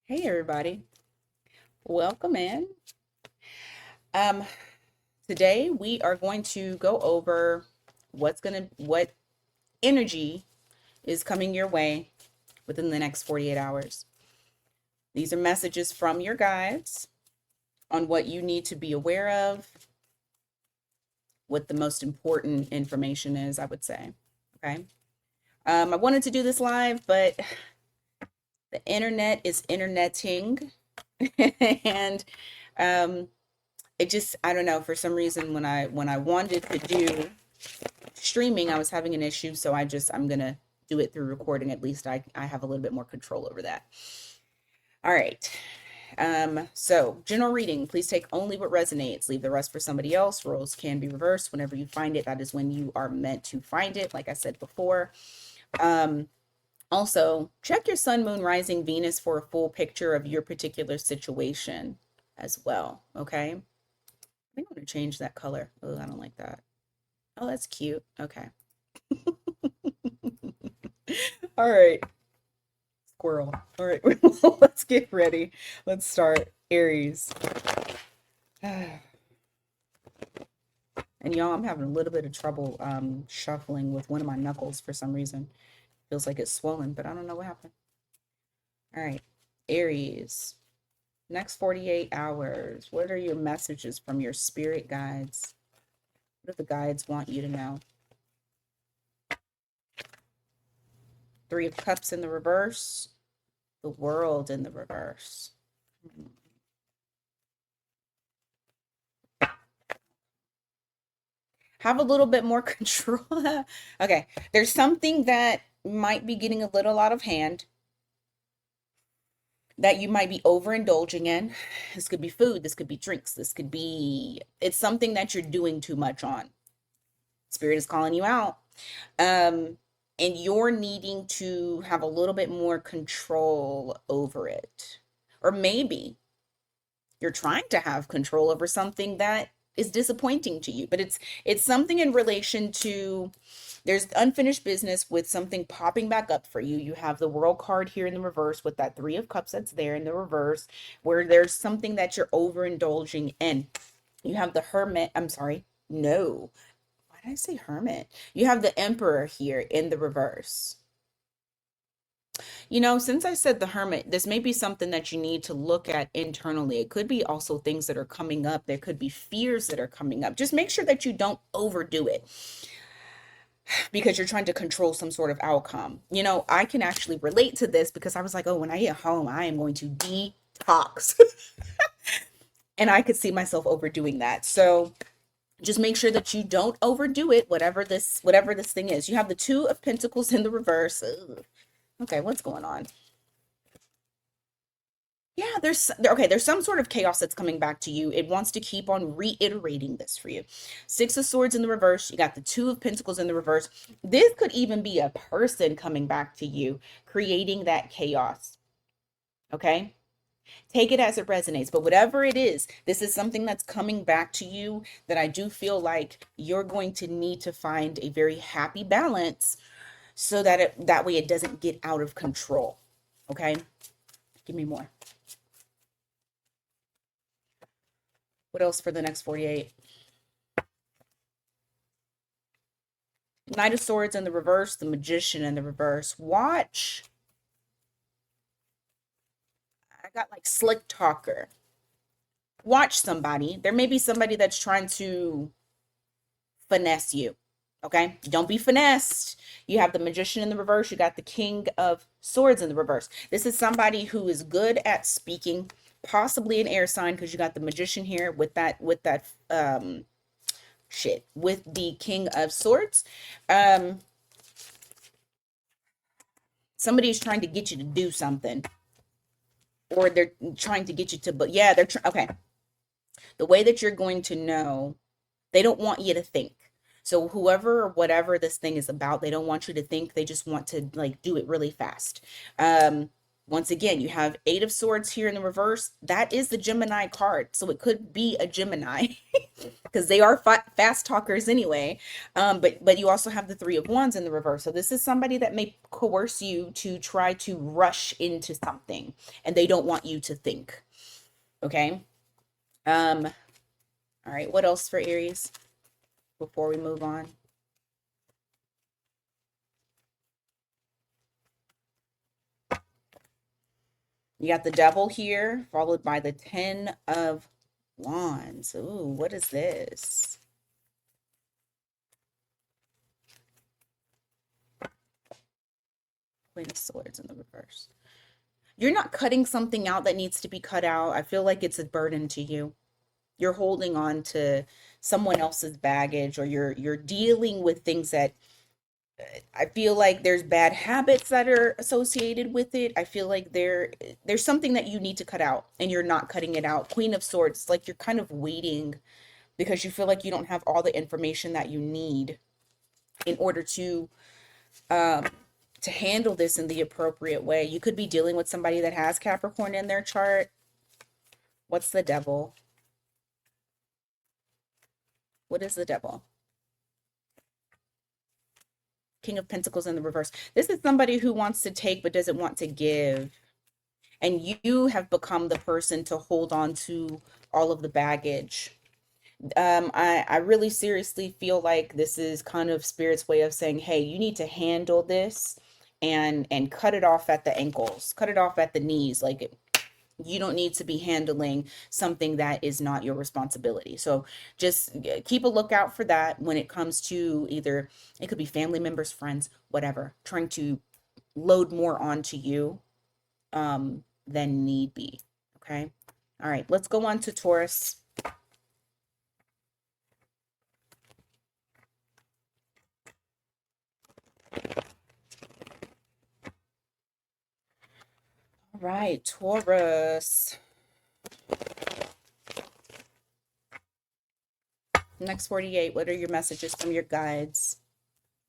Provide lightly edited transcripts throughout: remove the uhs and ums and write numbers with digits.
Hey everybody, welcome in. Um, Today we are going to go over what energy is coming your way within the next 48 hours. These are messages from your guides on what you need to be aware of, what the most important information is, I would say. Okay. I wanted to do this live, but the internet is interneting and um I don't know, for some reason when I wanted to do streaming, I was having an issue, so I'm gonna do it through recording. At least I have a little bit more control over that. All right. So general reading, please take only what resonates, leave the rest for somebody else. Roles can be reversed whenever you find it. That is when you are meant to find it, like I said before. Um, Also, check your sun, moon, rising, Venus for a full picture of your particular situation as well. Okay. I think I'm gonna change that color. Oh, I don't like that. Oh, that's cute. Okay. All right. Squirrel. All right. Let's get ready. Let's start. Aries. And y'all, I'm having a little bit of trouble shuffling with one of my knuckles for some reason. Feels like it's swollen, but I don't know what happened. All right. Aries. Next 48 hours. What are your messages from your spirit guides? What do the guides want you to know? Three of Cups in the reverse. The World in the reverse. Have a little bit more control. Okay, there's something that might be getting a little out of hand that you might be overindulging in. This could be food, this could be drinks, it's something that you're doing too much on. Spirit is calling you out. And you're needing to have a little bit more control over it. Or maybe you're trying to have control over something that is disappointing to you, but it's something in relation to there's unfinished business with something popping back up for you. You have the World card here in the reverse with that Three of Cups that's there in the reverse, where there's something that you're overindulging in. You have the Hermit. I'm sorry. No. Why did I say Hermit? You have the Emperor here in the reverse. Since I said the Hermit, this may be something that you need to look at internally. It could be also things that are coming up. There could be fears that are coming up. Just make sure that you don't overdo it because you're trying to control some sort of outcome. I can actually relate to this because I was like, oh, when I get home, I am going to detox. And I could see myself overdoing that. So just make sure that you don't overdo it, whatever this thing is. You have the Two of Pentacles in the reverse. Ugh. Okay, what's going on? Yeah, there's some sort of chaos that's coming back to you. It wants to keep on reiterating this for you. Six of Swords in the reverse. You got the Two of Pentacles in the reverse. This could even be a person coming back to you, creating that chaos. Okay? Take it as it resonates. But whatever it is, this is something that's coming back to you that I do feel like you're going to need to find a very happy balance so that that way it doesn't get out of control. Okay? Give me more. What else for the next 48? Knight of Swords in the reverse, the Magician in the reverse. Watch. I got like slick talker. Watch somebody. There may be somebody that's trying to finesse you. Okay? Don't be finessed. You have the Magician in the reverse. You got the King of Swords in the reverse. This is somebody who is good at speaking, possibly an air sign because you got the Magician here with that with the King of Swords. Somebody's trying to get you to do something, or they're trying to get you to, but yeah, okay. The way that you're going to know, they don't want you to think. So whoever or whatever this thing is about, they don't want you to think. They just want to like do it really fast. Once again, you have Eight of Swords here in the reverse. That is the Gemini card. So it could be a Gemini because they are fast talkers anyway. But you also have the Three of Wands in the reverse. So this is somebody that may coerce you to try to rush into something, and they don't want you to think. Okay. All right. What else for Aries before we move on? You got the Devil here, followed by the Ten of Wands. Ooh, what is this? Queen of Swords in the reverse. You're not cutting something out that needs to be cut out. I feel like it's a burden to you. You're holding on to someone else's baggage, or you're dealing with things that I feel like there's bad habits that are associated with it. I feel like there's something that you need to cut out and you're not cutting it out. Queen of Swords, like you're kind of waiting because you feel like you don't have all the information that you need in order um to handle this in the appropriate way. You could be dealing with somebody that has Capricorn in their chart. What's the Devil? What is the Devil? King of Pentacles in the reverse. This is somebody who wants to take but doesn't want to give. And you have become the person to hold on to all of the baggage. I really seriously feel like this is kind of Spirit's way of saying, hey, you need to handle this and cut it off at the ankles, cut it off at the knees. Like you don't need to be handling something that is not your responsibility. So just keep a lookout for that when it comes to either, it could be family members, friends, whatever, trying to load more onto you than need be. Okay. All right, let's go on to Taurus. All right, Taurus. Next 48, what are your messages from your guides?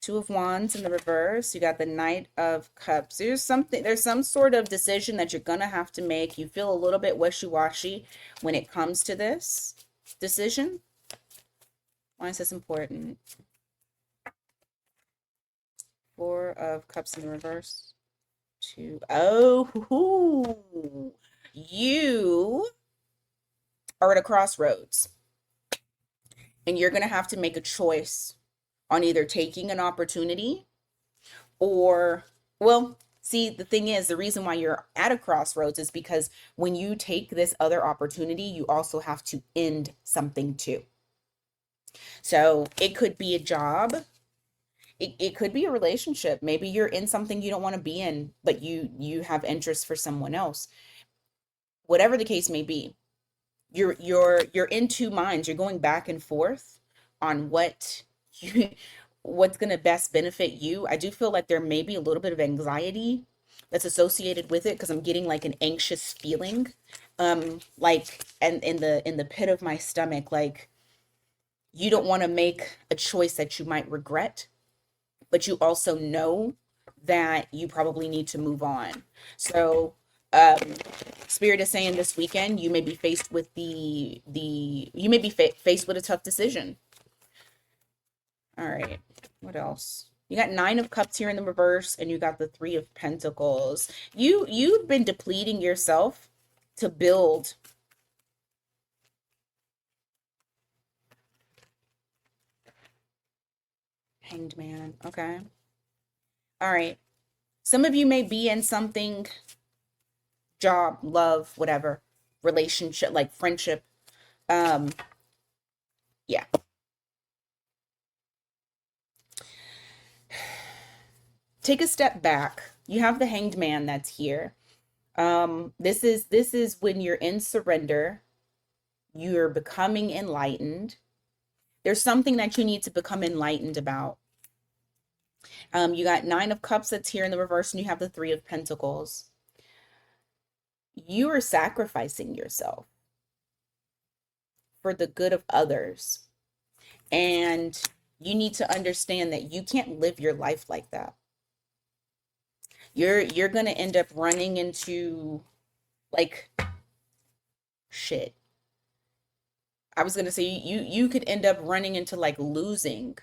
Two of Wands in the reverse. You got the Knight of Cups. There's some sort of decision that you're gonna have to make. You feel a little bit wishy-washy when it comes to this decision. Why is this important? Four of Cups in the reverse. Oh, you are at a crossroads, and you're gonna have to make a choice on either taking an opportunity or, well, see, the thing is, the reason why you're at a crossroads is because when you take this other opportunity, you also have to end something too. So it could be a job. It could be a relationship. Maybe you're in something you don't want to be in, but you have interest for someone else. Whatever the case may be, you're in two minds. You're going back and forth on what's going to best benefit you. I do feel like there may be a little bit of anxiety that's associated with it because I'm getting like an anxious feeling, like, and in the pit of my stomach, like you don't want to make a choice that you might regret, but you also know that you probably need to move on. So um Spirit is saying this weekend you may be faced with you may be faced with a tough decision. All right, what else? You got Nine of Cups here in the reverse, and you got the Three of Pentacles. You've been depleting yourself to build. Hanged Man. Okay. All right. Some of you may be in something, job, love, whatever, relationship, like friendship. Um, yeah. Take a step back. You have the Hanged Man that's here. This is when you're in surrender, you're becoming enlightened. There's something that you need to become enlightened about. You got Nine of Cups that's here in the reverse, and you have the Three of Pentacles. You are sacrificing yourself for the good of others. And you need to understand that you can't live your life like that. You're gonna end up running into like shit. I was gonna say you could end up running into like losing,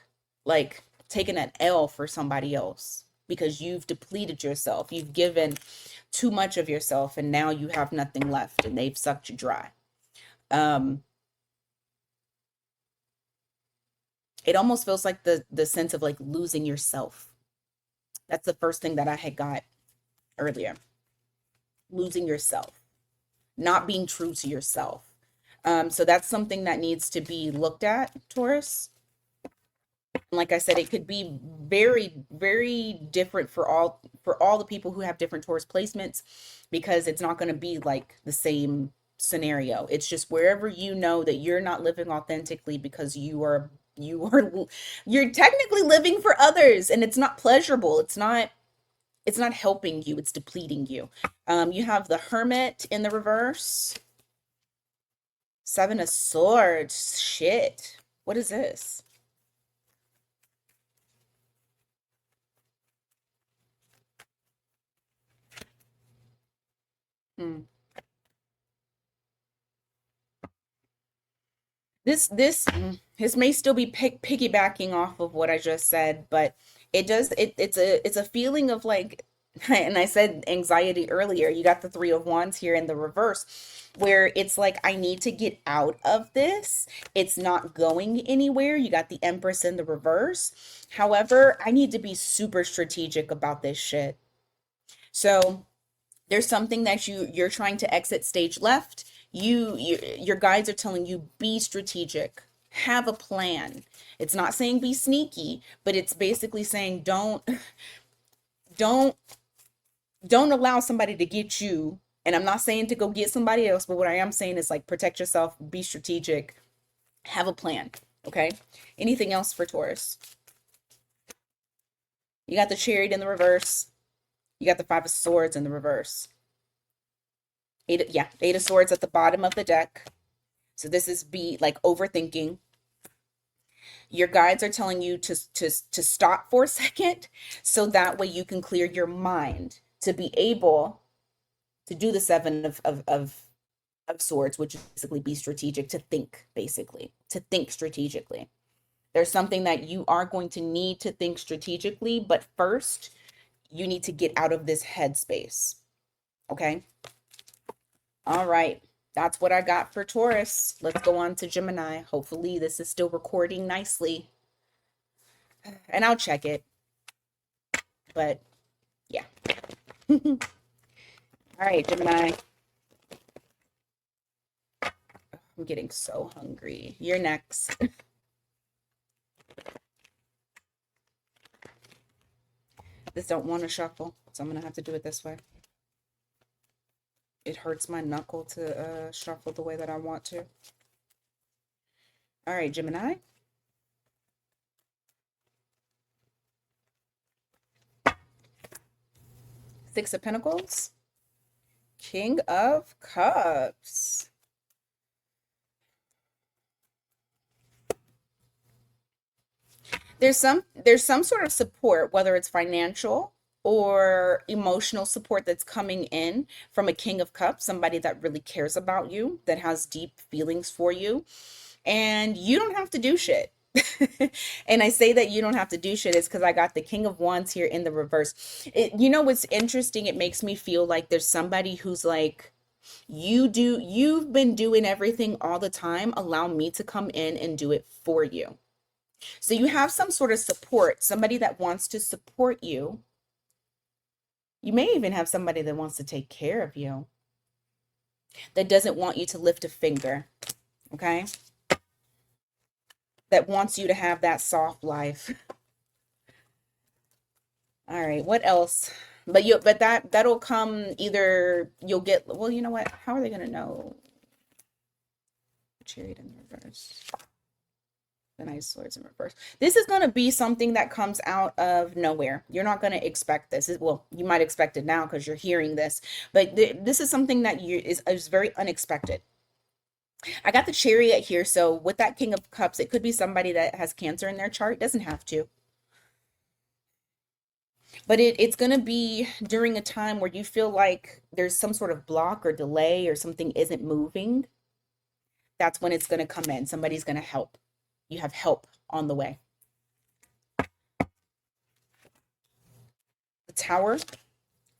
like taking an L for somebody else because you've depleted yourself. You've given too much of yourself and now you have nothing left and they've sucked you dry. Um, it almost feels like the sense of like losing yourself. That's the first thing that I had got earlier. Losing yourself, not being true to yourself. So that's something that needs to be looked at, Taurus. Like I said, it could be very, very different for all the people who have different Taurus placements because it's not going to be like the same scenario. It's just wherever you know that you're not living authentically because you're technically living for others and it's not pleasurable. It's not helping you, it's depleting you. You have the Hermit in the reverse. Seven of Swords. Shit. What is this? Hmm. This may still be piggybacking off of what I just said, but it's a feeling of like, and I said anxiety earlier. You got the Three of Wands here in the reverse, where it's like I need to get out of this. It's not going anywhere. You got the Empress in the reverse. However, I need to be super strategic about this shit. So there's something that you're trying to exit stage left. Your guides are telling you be strategic, have a plan. It's not saying be sneaky, but it's basically saying don't don't allow somebody to get you. And I'm not saying to go get somebody else, but what I am saying is like protect yourself, be strategic, have a plan. Okay, anything else for Taurus? You got the Chariot in the reverse. You got the Five of Swords in the reverse. Eight of Swords at the bottom of the deck. So this is be like overthinking. Your guides are telling you to stop for a second so that way you can clear your mind to be able to do the Seven of Swords, which is basically be strategic, to think, basically, to think strategically. There's something that you are going to need to think strategically, but first you need to get out of this headspace. Okay. All right. That's what I got for Taurus. Let's go on to Gemini. Hopefully this is still recording nicely. And I'll check it. But yeah. All right, Gemini. I'm getting so hungry. You're next. This don't want to shuffle, so I'm going to have to do it this way. It hurts my knuckle to shuffle the way that I want to. All right, Gemini. Six of Pentacles. King of Cups. There's some sort of support, whether it's financial or emotional support that's coming in from a King of Cups, somebody that really cares about you, that has deep feelings for you, and you don't have to do shit. And I say that you don't have to do shit is because I got the King of Wands here in the reverse. You know what's interesting? It makes me feel like there's somebody who's like, you've been doing everything all the time. Allow me to come in and do it for you. So you have some sort of support, somebody that wants to support you. You may even have somebody that wants to take care of you, that doesn't want you to lift a finger, okay? That wants you to have that soft life. All right, what else? But that'll come either you'll get, well, you know what? How are they gonna know? Chariot in reverse. The Knight of Swords in reverse. This is going to be something that comes out of nowhere. You're not going to expect this. Well, you might expect it now because you're hearing this, but this is something that is very unexpected. I got the Chariot here, so with that King of Cups, it could be somebody that has Cancer in their chart. It doesn't have to. But it's going to be during a time where you feel like there's some sort of block or delay or something isn't moving. That's when it's going to come in. Somebody's going to help. You have help on the way. The Tower,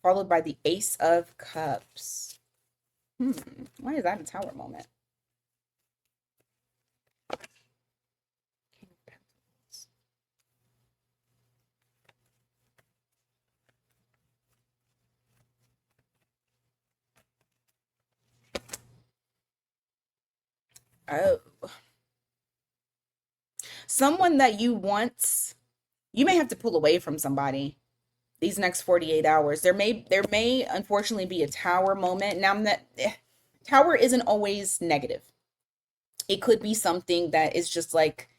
followed by the Ace of Cups. Why is that a Tower moment? Oh, someone that you want, you may have to pull away from somebody these next 48 hours. There may unfortunately be a Tower moment. Now that Tower isn't always negative. It could be something that is just like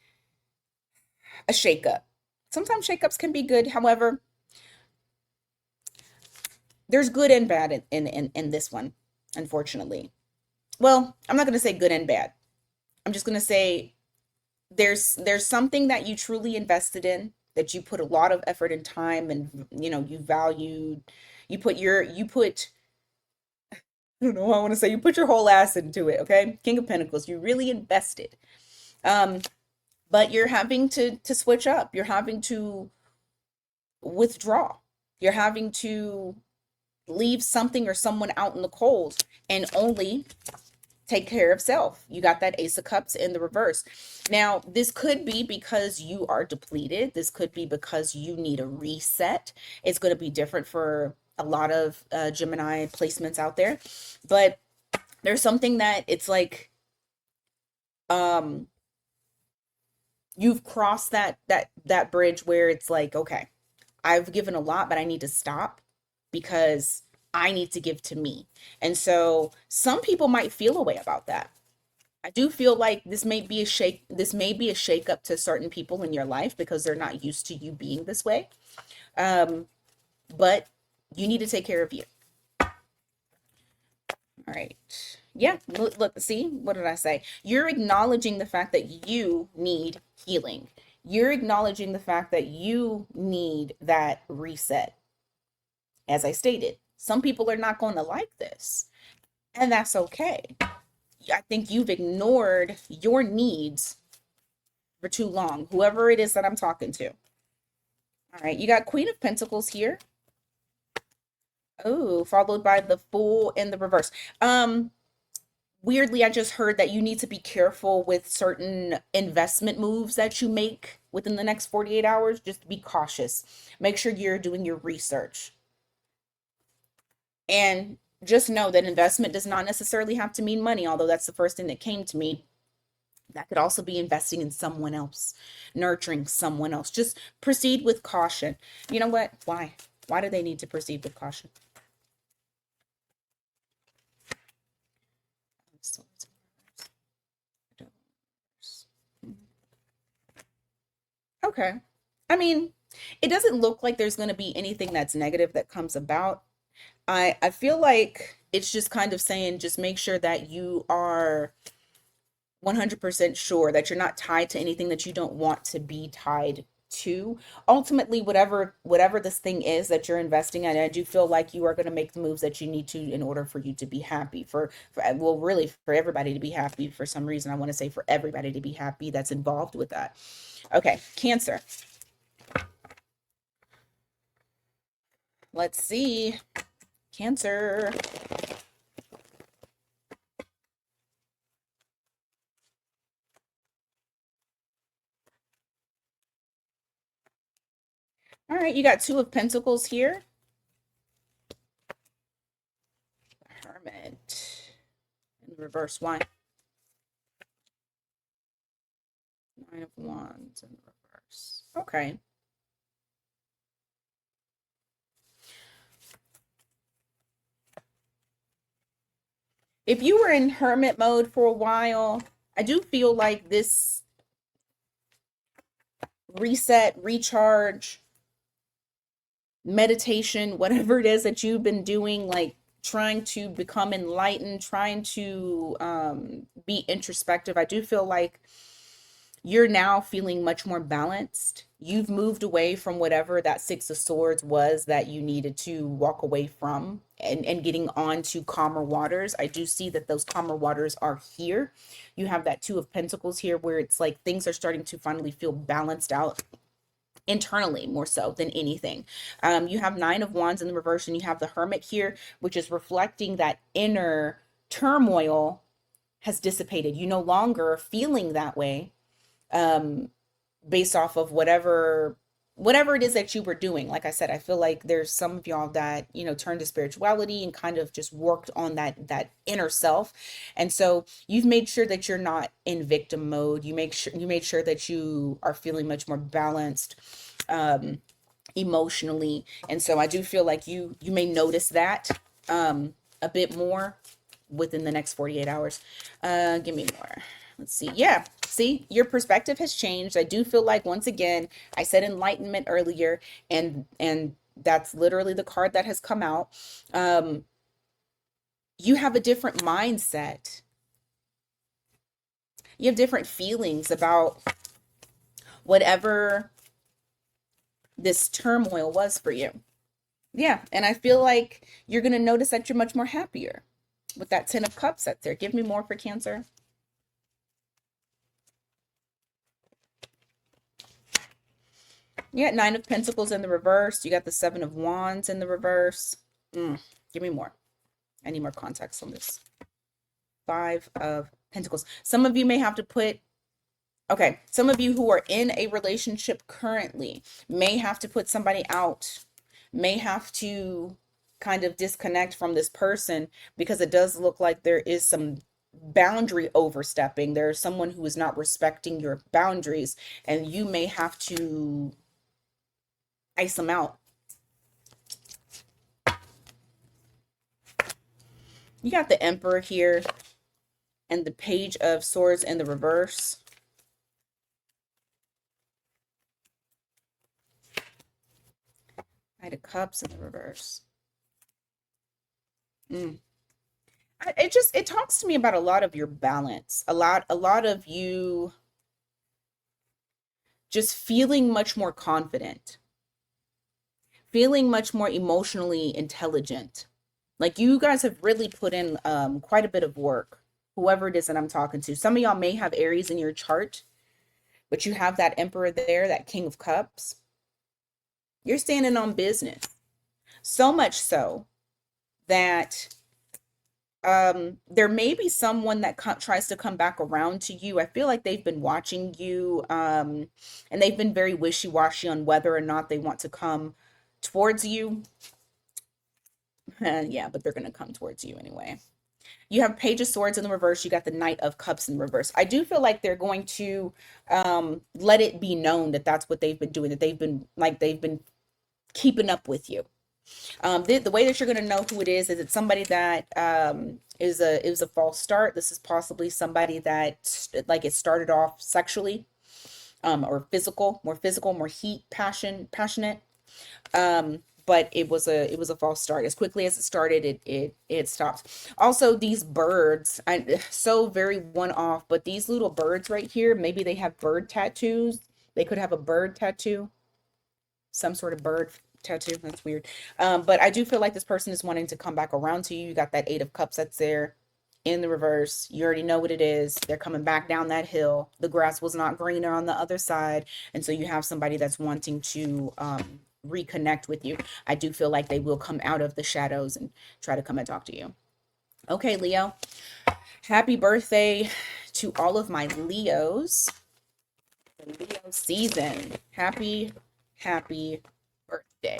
a shakeup. Sometimes shakeups can be good. However, there's good and bad in this one, unfortunately. Well, I'm not going to say good and bad. I'm just going to say there's something that you truly invested in, that you put a lot of effort and time, and you valued, you put I don't know, I want to say you put your whole ass into it, okay? King of Pentacles, you really invested. But you're having to switch up. You're having to withdraw. You're having to leave something or someone out in the cold and only take care of self. You got that Ace of Cups in the reverse. Now, this could be because you are depleted. This could be because you need a reset. It's going to be different for a lot of Gemini placements out there. But there's something that it's like you've crossed that bridge where it's like, okay, I've given a lot, but I need to stop because I need to give to me. And so some people might feel a way about that. I do feel like this may be a shake up to certain people in your life because they're not used to you being this way. But you need to take care of you. All right. Yeah, look, see, what did I say? You're acknowledging the fact that you need healing. You're acknowledging the fact that you need that reset. As I stated, some people are not going to like this, and that's okay. I think you've ignored your needs for too long, whoever it is that I'm talking to. All right, you got Queen of Pentacles here. Oh, followed by the Fool in the reverse. Weirdly, I just heard that you need to be careful with certain investment moves that you make within the next 48 hours. Just be cautious. Make sure you're doing your research. And just know that investment does not necessarily have to mean money, although that's the first thing that came to me. That could also be investing in someone else, nurturing someone else. Just proceed with caution. You know what? Why? Why do they need to proceed with caution? Okay. I mean, it doesn't look like there's going to be anything that's negative that comes about. I feel like it's just kind of saying, just make sure that you are 100% sure that you're not tied to anything that you don't want to be tied to. Ultimately, whatever this thing is that you're investing in, I do feel like you are going to make the moves that you need to in order for you to be happy, for well, really for everybody to be happy. For some reason, I want to say for everybody to be happy that's involved with that. Okay, Cancer. Let's see. Cancer. All right, you got Two of Pentacles here. Hermit. In reverse, why? Nine of Wands in reverse. Okay. If you were in hermit mode for a while, I do feel like this reset, recharge, meditation, whatever it is that you've been doing, like trying to become enlightened, trying to be introspective. I do feel like you're now feeling much more balanced. You've moved away from whatever that Six of Swords was that you needed to walk away from, and getting on to calmer waters. I do see that those calmer waters are here. You have that Two of Pentacles here where it's like things are starting to finally feel balanced out internally more so than anything. You have Nine of Wands in the reverse, and you have the Hermit here, which is reflecting that inner turmoil has dissipated. You no longer are feeling that way, um, based off of whatever it is that you were doing. Like I said, I feel like there's some of y'all that, turned to spirituality and kind of just worked on that inner self. And so you've made sure that you're not in victim mode. You made sure that you are feeling much more balanced, um, emotionally. And so I do feel like you may notice that, a bit more within the next 48 hours. Give me more. Let's see. Yeah. See, your perspective has changed. I do feel like, once again, I said enlightenment earlier, and that's literally the card that has come out. You have a different mindset. You have different feelings about whatever this turmoil was for you. Yeah, and I feel like you're going to notice that you're much more happier with that Ten of Cups that's there. Give me more for Cancer. You got Nine of Pentacles in the reverse. You got the Seven of Wands in the reverse. Give me more. I need more context on this. Five of Pentacles. Some of you may have to put, okay, some of you who are in a relationship currently may have to put somebody out, may have to kind of disconnect from this person, because it does look like there is some boundary overstepping. There's someone who is not respecting your boundaries, and you may have to ice them out. You got the Emperor here and the Page of Swords in the reverse. Knight of Cups in the reverse. It talks to me about a lot of your balance, a lot of you just feeling much more confident, feeling much more emotionally intelligent. Like, you guys have really put in quite a bit of work, whoever it is that I'm talking to. Some of y'all may have Aries in your chart, but you have that Emperor there, that King of Cups. You're standing on business. So much so that there may be someone that tries to come back around to you. I feel like they've been watching you, and they've been very wishy-washy on whether or not they want to come towards you. Yeah, but they're going to come towards you anyway. You have Page of Swords in the reverse. You got the Knight of Cups in reverse. I do feel like they're going to let it be known that that's what they've been doing, that they've been keeping up with you. The way that you're going to know who it is it's somebody that is a false start. This is possibly somebody that, like, it started off sexually, or more heat, passionate. But it was a false start. As quickly as it started, it stopped. Also, these birds, so very one-off, but these little birds right here, maybe they have bird tattoos. They could have a bird tattoo, some sort of bird tattoo. That's weird. But I do feel like this person is wanting to come back around to you. You got that Eight of Cups that's there in the reverse. You already know what it is. They're coming back down that hill. The grass was not greener on the other side. And so you have somebody that's wanting to reconnect with you. I do feel like they will come out of the shadows and try to come and talk to you. Okay, Leo. Happy birthday to all of my Leos. The Leo season. Happy birthday.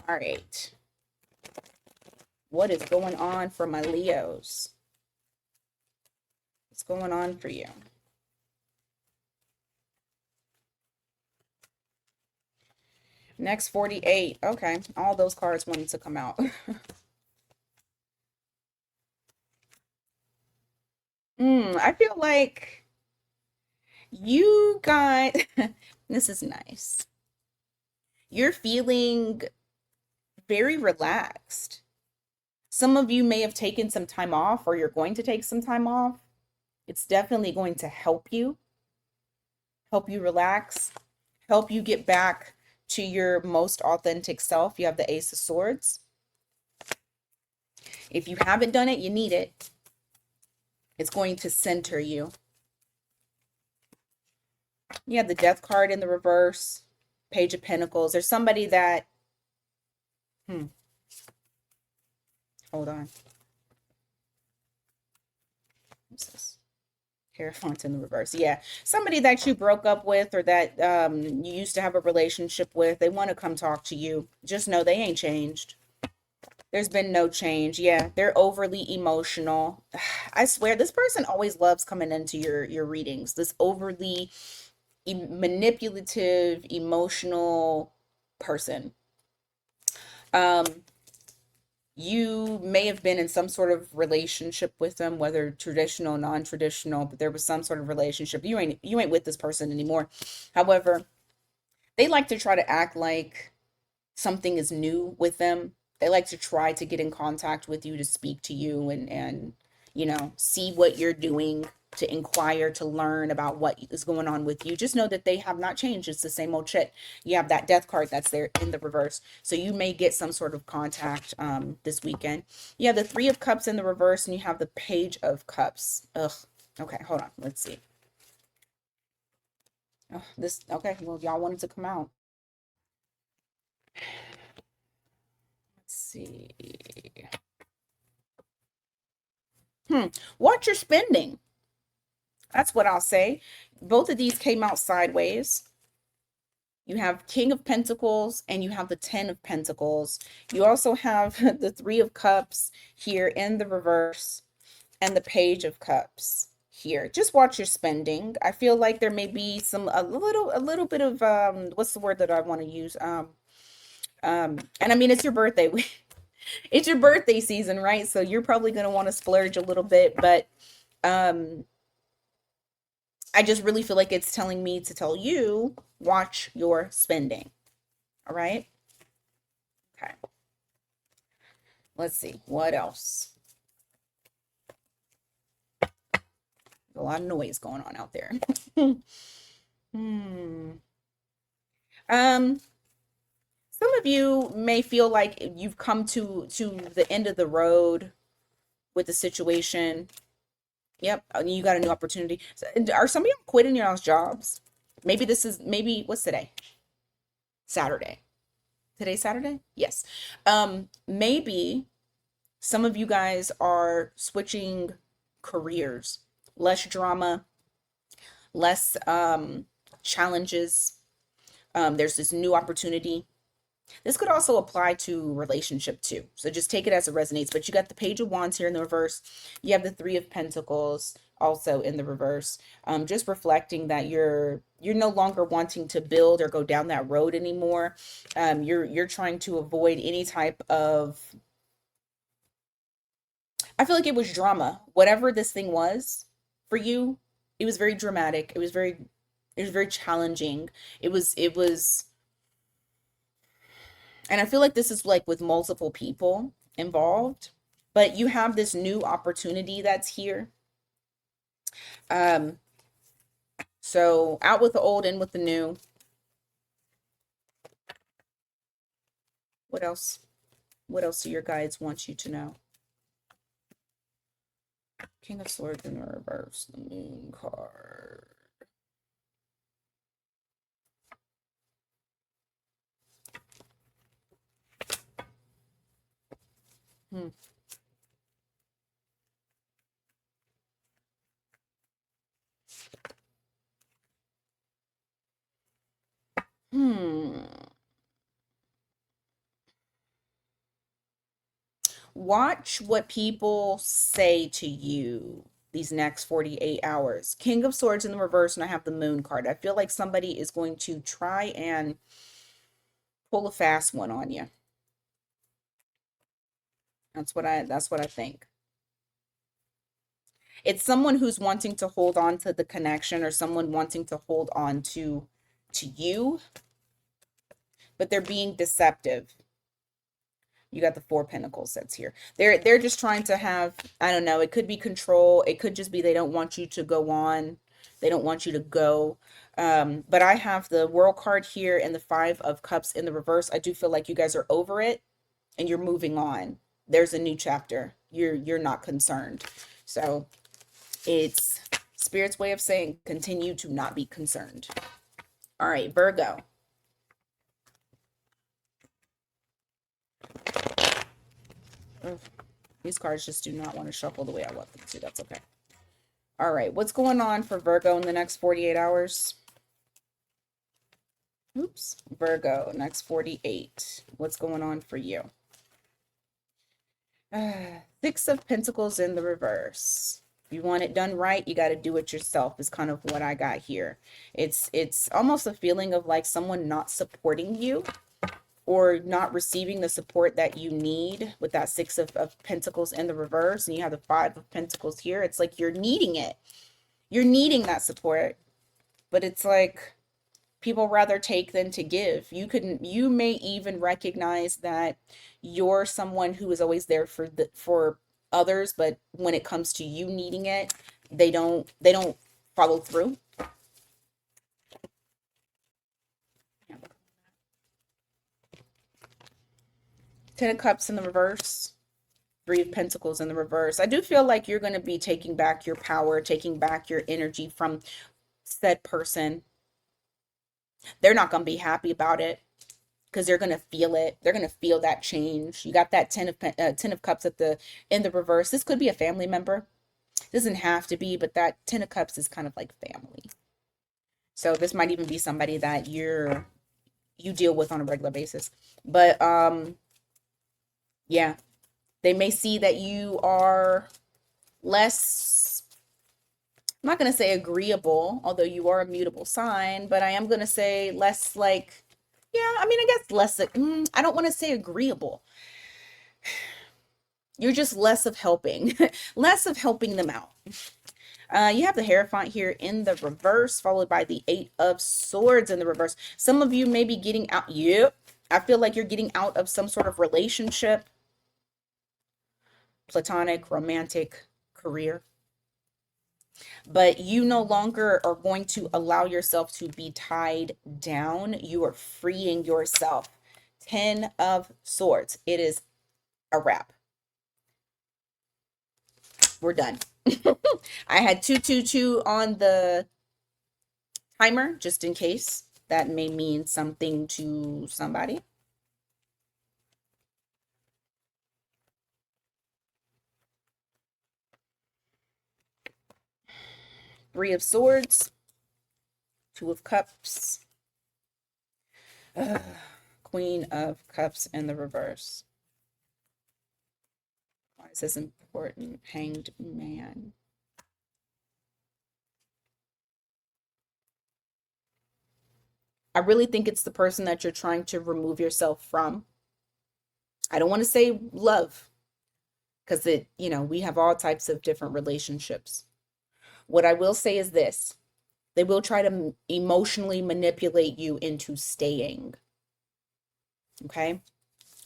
All right. What is going on for my Leos? What's going on for you? Next 48. Okay. All those cards wanted to come out. I feel like you got, this is nice. You're feeling very relaxed. Some of you may have taken some time off, or you're going to take some time off. It's definitely going to help you. help you relax, help you get back to your most authentic self. You have the Ace of Swords. If you haven't done it, you need it. It's going to center you. You have the Death card in the reverse, Page of Pentacles. There's somebody that, hold on. What's this? Hierophant in the reverse. Yeah. Somebody that you broke up with, or that you used to have a relationship with, they want to come talk to you. Just know they ain't changed. There's been no change. Yeah, they're overly emotional. I swear, this person always loves coming into your readings. This overly manipulative, emotional person. You may have been in some sort of relationship with them, whether traditional, non-traditional, but there was some sort of relationship. You ain't with this person anymore. However, they like to try to act like something is new with them. They like to try to get in contact with you, to speak to you, and see what you're doing, to inquire, to learn about what is going on with you. Just know that they have not changed. It's the same old shit. You have that Death card that's there in the reverse. So you may get some sort of contact this weekend. You have the Three of Cups in the reverse, and you have the Page of Cups. Ugh. Okay, hold on. Let's see. Oh, okay, well, y'all wanted to come out. Let's see. Watch your spending. That's what I'll say. Both of these came out sideways. You have King of Pentacles and you have the 10 of Pentacles. You also have the Three of Cups here in the reverse and the Page of Cups here. Just watch your spending. I feel like there may be a little bit of what's the word that I want to use? And I mean, it's your birthday. It's your birthday season, right? So you're probably going to want to splurge a little bit, but I just really feel like it's telling me to tell you, watch your spending. All right? Okay. Let's see. What else? A lot of noise going on out there. Some of you may feel like you've come to the end of the road with the situation. Yep, you got a new opportunity. Are some of you quitting your jobs? Maybe what's today? Saturday. Today's Saturday? Yes. Maybe some of you guys are switching careers. Less drama, less challenges. There's this new opportunity. This could also apply to relationship too. So just take it as it resonates. But you got the Page of Wands here in the reverse. You have the Three of Pentacles also in the reverse. Just reflecting that you're no longer wanting to build or go down that road anymore. You're trying to avoid any type of, I feel like it was drama. Whatever this thing was for you, it was very dramatic. It was very challenging. It was And I feel like this is like with multiple people involved, but you have this new opportunity that's here. So out with the old, in with the new. What else? What else do your guides want you to know? King of Swords in the reverse, the Moon card. Hmm. Watch what people say to you these next 48 hours. King of Swords in the reverse, and I have the Moon card. I feel like somebody is going to try and pull a fast one on you. That's what I think. It's someone who's wanting to hold on to the connection, or someone wanting to hold on to you, but they're being deceptive. You got the Four Pentacles that's here. They're just trying to have, I don't know, it could be control. It could just be they don't want you to go on. They don't want you to go. But I have the World card here and the Five of Cups in the reverse. I do feel like you guys are over it and you're moving on. There's a new chapter. You're not concerned. So it's Spirit's way of saying continue to not be concerned. All right, Virgo. Ugh, these cards just do not want to shuffle the way I want them to. That's okay. All right, what's going on for Virgo in the next 48 hours? Oops, Virgo, next 48. What's going on for you? Six of Pentacles in the reverse. If you want it done right, you got to do it yourself is kind of what I got here. It's almost a feeling of like someone not supporting you or not receiving the support that you need with that Six of Pentacles in the reverse. And you have the Five of Pentacles here. It's like you're needing it. You're needing that support. But it's like people rather take than to give. You may even recognize that you're someone who is always there for others, but when it comes to you needing it, they don't follow through. Ten of Cups in the reverse. Three of Pentacles in the reverse. I do feel like you're going to be taking back your power, taking back your energy from said person. They're not going to be happy about it because they're going to feel it. They're going to feel that change. You got that Ten of Cups in the reverse. This could be a family member. It doesn't have to be, but that Ten of Cups is kind of like family. So this might even be somebody that you deal with on a regular basis. But yeah, they may see that you are less, I'm not going to say agreeable, although you are a mutable sign, but I am going to say less like, yeah, I mean, I guess less, I don't want to say agreeable. You're just less of helping, less of helping them out. You have the Hierophant here in the reverse, followed by the Eight of Swords in the reverse. Some of you may be getting out. Yep. I feel like you're getting out of some sort of relationship, platonic, romantic, career. But you no longer are going to allow yourself to be tied down. You are freeing yourself. 10 of Swords. It is a wrap. We're done. I had 222 on the timer just in case. That may mean something to somebody. Three of Swords, Two of Cups, Queen of Cups in the reverse. Why is this important? Hanged Man. I really think it's the person that you're trying to remove yourself from. I don't want to say love because we have all types of different relationships. What I will say is this. They will try to emotionally manipulate you into staying. Okay?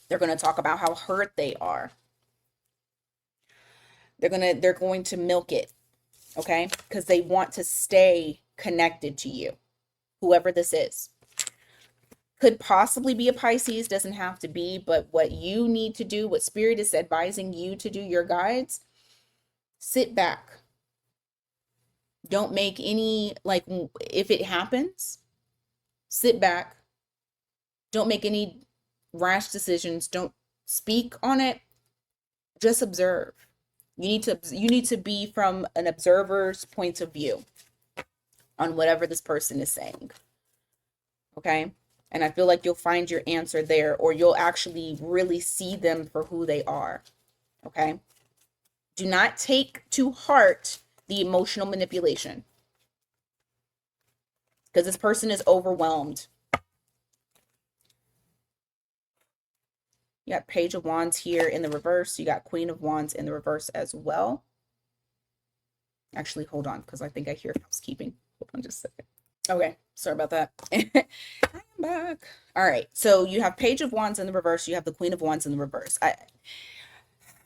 They're going to talk about how hurt they are. They're going to milk it. Okay? Because they want to stay connected to you. Whoever this is. Could possibly be a Pisces, doesn't have to be, but what you need to do, what Spirit is advising you to do, your guides, sit back. Don't make any, like, if it happens, sit back. Don't make any rash decisions. Don't speak on it. Just observe. You need to be from an observer's point of view on whatever this person is saying. Okay? And I feel like you'll find your answer there, or you'll actually really see them for who they are. Okay? Do not take to heart the emotional manipulation, because this person is overwhelmed. You got Page of Wands here in the reverse. You got Queen of Wands in the reverse as well. Actually, hold on, because I think I hear housekeeping. Hold on just a second. Okay, sorry about that. I'm back. All right, so you have Page of Wands in the reverse. You have the Queen of Wands in the reverse.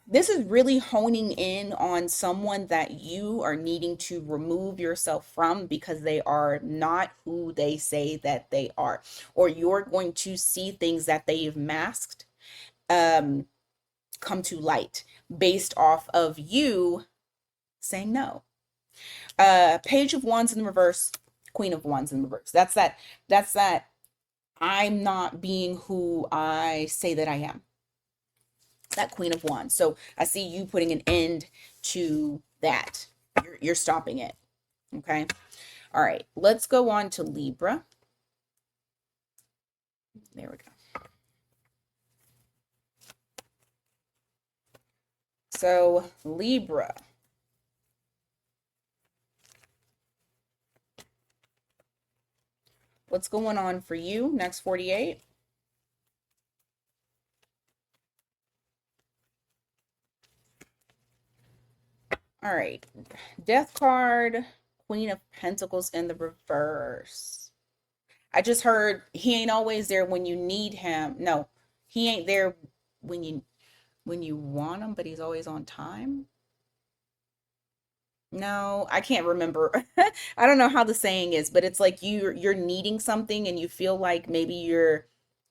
This is really honing in on someone that you are needing to remove yourself from because they are not who they say that they are, or you're going to see things that they've masked um, come to light based off of you saying no. Page of Wands in reverse, Queen of Wands in reverse. That's that I'm not being who I say that I am. That Queen of Wands. So I see you putting an end to that. You're stopping it. Okay. All right. Let's go on to Libra. There we go. So Libra. What's going on for you next 48? All right. Death card, Queen of Pentacles in the reverse. I just heard he ain't always there when you need him. No, he ain't there when you want him, but he's always on time. No, I can't remember. I don't know how the saying is, but it's like you're needing something and you feel like maybe you're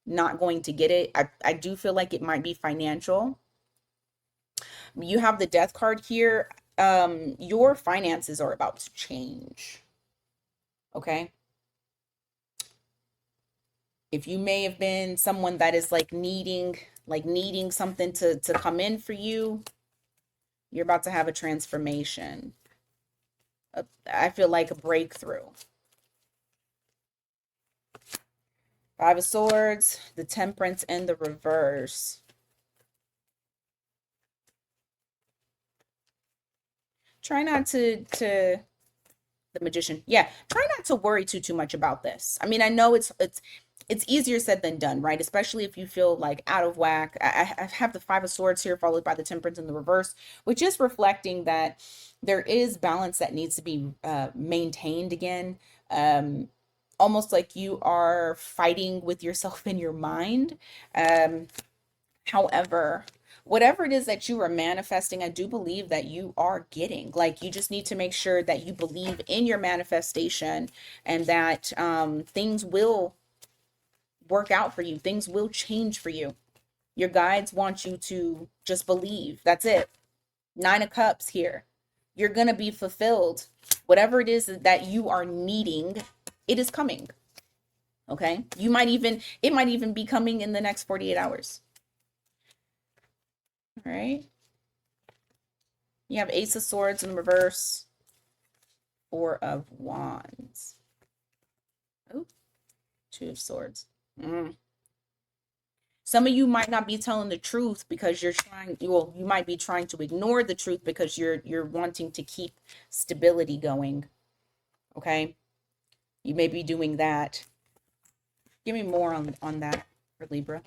not going to get it. I do feel like it might be financial. You have the death card here. Your finances are about to change. Okay? If you may have been someone that is like needing something to come in for you, you're about to have a transformation. I feel like a breakthrough. Five of Swords, the Temperance, and the reverse. Try not to the Magician. Yeah, try not to worry too much about this. I mean, I know it's easier said than done, right? Especially if you feel like out of whack. I have the Five of Swords here, followed by the Temperance in the reverse, which is reflecting that there is balance that needs to be maintained again. Almost like you are fighting with yourself in your mind. However, whatever it is that you are manifesting, I do believe that you are getting. Like, you just need to make sure that you believe in your manifestation and that things will work out for you. Things will change for you. Your guides want you to just believe. That's it. Nine of Cups here. You're going to be fulfilled. Whatever it is that you are needing, it is coming. Okay? It might even be coming in the next 48 hours. All right? You have Ace of Swords in reverse, Four of Wands. Oh, Two of Swords. Some of you might not be telling the truth because you might be trying to ignore the truth because you're wanting to keep stability going. Okay? You may be doing that. Give me more on that for Libra.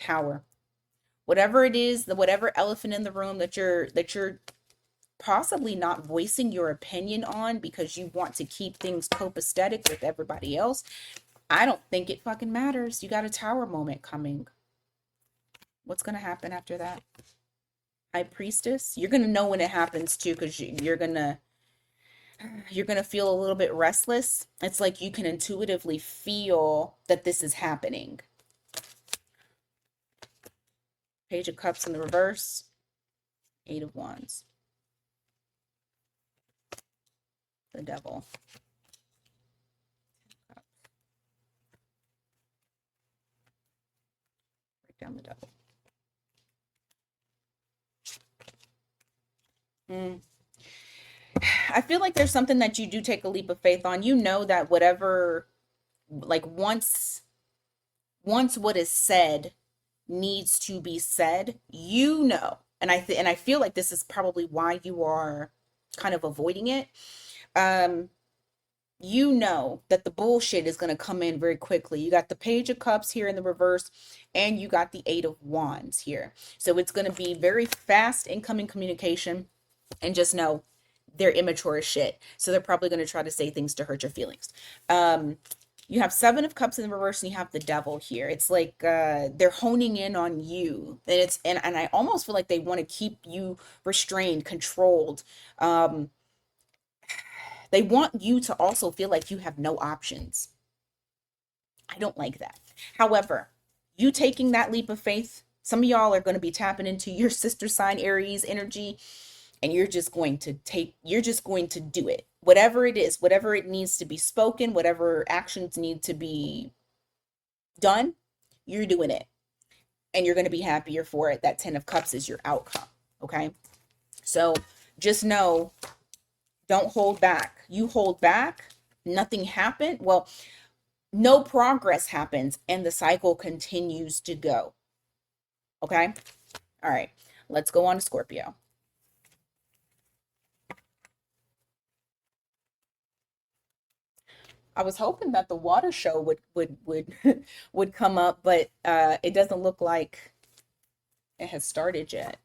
Tower. Whatever it is, whatever elephant in the room that you're possibly not voicing your opinion on because you want to keep things copacetic with everybody else, I don't think it fucking matters. You got a tower moment coming. What's going to happen after that? High Priestess. You're going to know when it happens too, because you're going to feel a little bit restless. It's like you can intuitively feel that this is happening. Page of Cups in the reverse. Eight of Wands. The Devil. Break down the Devil. I feel like there's something that you do take a leap of faith on. You know that whatever, like once what is said needs to be said, you know. And I feel like this is probably why you are kind of avoiding it. You know that the bullshit is going to come in very quickly. You got the Page of Cups here in the reverse, and you got the Eight of Wands here. So it's going to be very fast incoming communication, and just know they're immature as shit. So they're probably going to try to say things to hurt your feelings. You have Seven of Cups in the reverse, and you have the Devil here. It's like they're honing in on you, and and I almost feel like they want to keep you restrained, controlled. Um, they want you to also feel like you have no options. I don't like that. However, you taking that leap of faith, some of y'all are going to be tapping into your sister sign Aries energy, and you're just going to do it. Whatever it is, whatever it needs to be spoken, whatever actions need to be done, you're doing it. And you're going to be happier for it. That 10 of Cups is your outcome. Okay. So just know, don't hold back. You hold back, nothing happened. Well, no progress happens and the cycle continues to go. Okay. All right. Let's go on to Scorpio. I was hoping that the water show would would come up, but it doesn't look like it has started yet.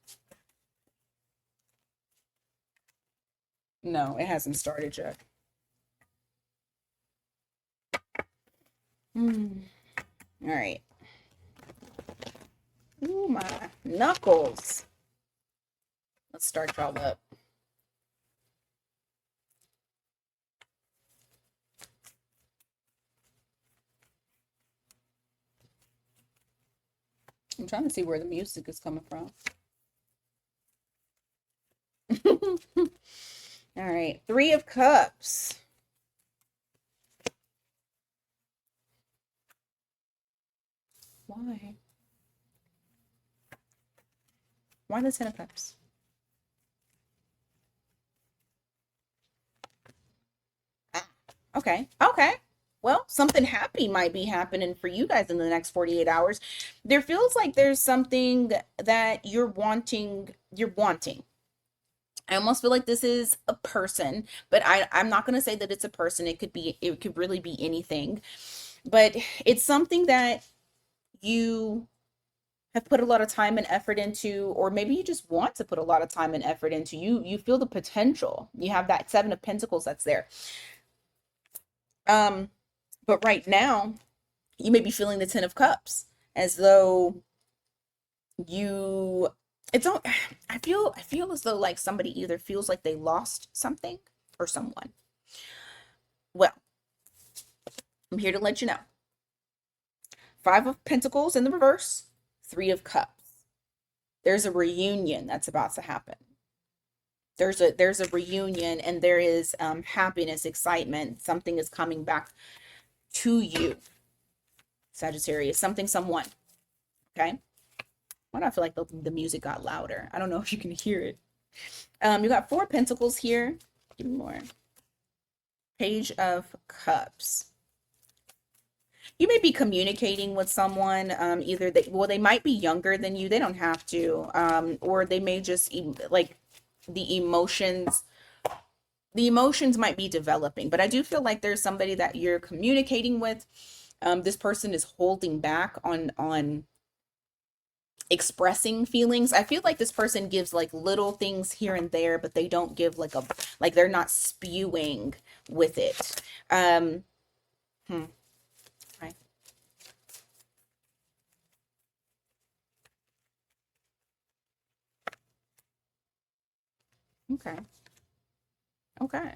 No, it hasn't started yet. Hmm. All right. Ooh, my knuckles. Let's start y'all up. I'm trying to see where the music is coming from. All right. Three of Cups. Why? Why the Ten of Cups? Ah, okay. Okay. Well, something happy might be happening for you guys in the next 48 hours. There feels like there's something that you're wanting. I almost feel like this is a person, but I'm not going to say that it's a person. It could really be anything. But it's something that you have put a lot of time and effort into, or maybe you just want to put a lot of time and effort into. You feel the potential. You have that Seven of Pentacles that's there. Um, but right now, you may be feeling the Ten of Cups as though you it's all I feel as though like somebody either feels like they lost something or someone. Well, I'm here to let you know. Five of Pentacles in the reverse, Three of Cups. There's a reunion that's about to happen. There's a reunion, and there is happiness, excitement. Something is coming back to you, Sagittarius. Something, someone. Okay. Why do I feel like the music got louder? I don't know if you can hear it. You got Four Pentacles here. Give me more. Page of Cups. You may be communicating with someone, either they might be younger than you. They don't have to, or they may just like the emotions. The emotions might be developing, but I do feel like there's somebody that you're communicating with. This person is holding back on expressing feelings. I feel like this person gives like little things here and there, but they don't give like they're not spewing with it. Hmm. Right. Okay. Okay.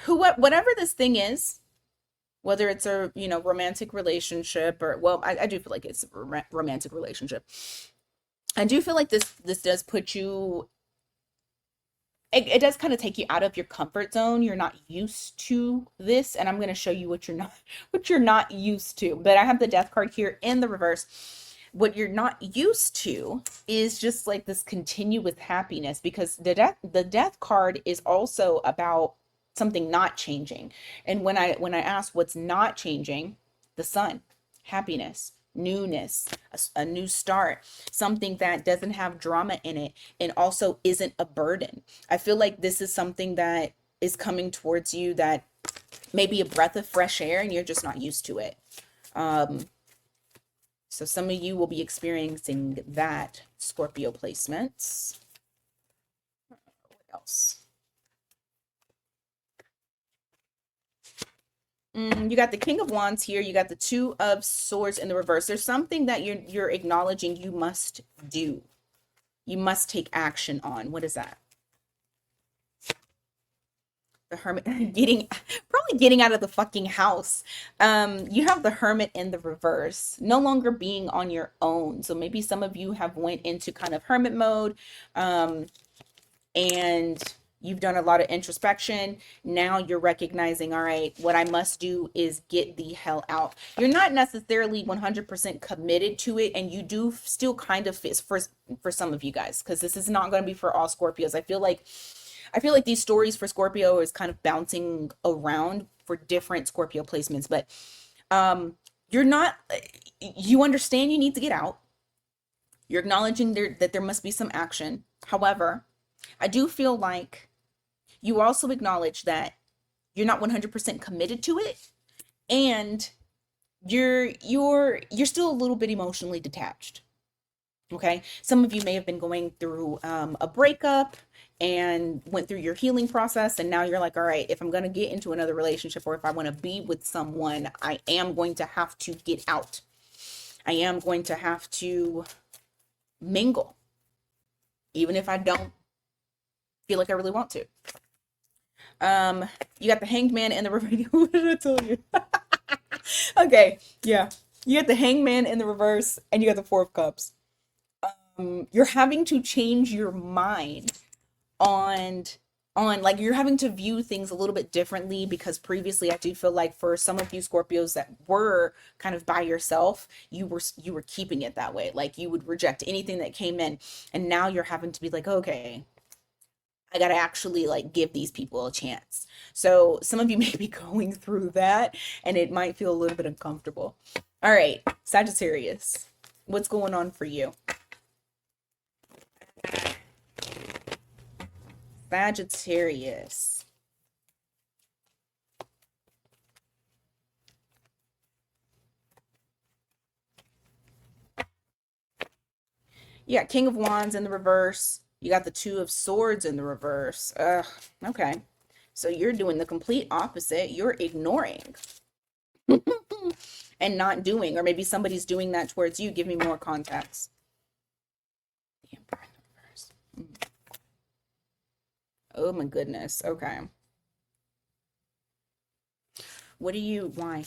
Whatever this thing is, whether it's a romantic relationship, or well, I do feel like it's a romantic relationship. I do feel like this does put you it does kind of take you out of your comfort zone. You're not used to this, and I'm going to show you what you're not what you're not used to. But I have the Death card here in the reverse. What you're not used to is just like this continuous happiness, because the death card is also about something not changing. And when I ask what's not changing, the sun, happiness, newness, a new start, something that doesn't have drama in it and also isn't a burden. I feel like this is something that is coming towards you that may be a breath of fresh air and you're just not used to it. Um, so some of you will be experiencing that. Scorpio placements. What else? You got the King of Wands here. You got the Two of Swords in the reverse. There's something that you're acknowledging you must do. You must take action on. What is that? The Hermit. Probably getting out of the fucking house. You have the Hermit in the reverse. No longer being on your own. So maybe some of you have went into kind of hermit mode. And you've done a lot of introspection. Now you're recognizing, all right, what I must do is get the hell out. You're not necessarily 100% committed to it, and you do still kind of fit for some of you guys, because this is not going to be for all Scorpios. I feel like these stories for Scorpio is kind of bouncing around for different Scorpio placements, but you're not, you understand you need to get out. You're acknowledging that there must be some action. However, I do feel like you also acknowledge that you're not 100% committed to it, and you're still a little bit emotionally detached. Okay, some of you may have been going through a breakup and went through your healing process, and now you're like, all right, if I'm going to get into another relationship, or if I want to be with someone, I am going to have to get out. I am going to have to mingle, even if I don't feel like I really want to. You got the Hanged Man in the reverse. What did I tell you? Okay, yeah. You got the Hanged Man in the reverse, and you got the Four of Cups. You're having to change your mind on like, you're having to view things a little bit differently, because previously I do feel like for some of you Scorpios that were kind of by yourself, you were keeping it that way. Like, you would reject anything that came in, and now you're having to be like, okay, I got to actually like give these people a chance. So some of you may be going through that, and it might feel a little bit uncomfortable. All right, Sagittarius, what's going on for you? Sagittarius. You got King of Wands in the reverse. You got the Two of Swords in the reverse. Ugh, okay. So you're doing the complete opposite. You're ignoring and not doing, or maybe somebody's doing that towards you. Give me more context. The Emperor in the reverse. Oh my goodness. Okay. Why?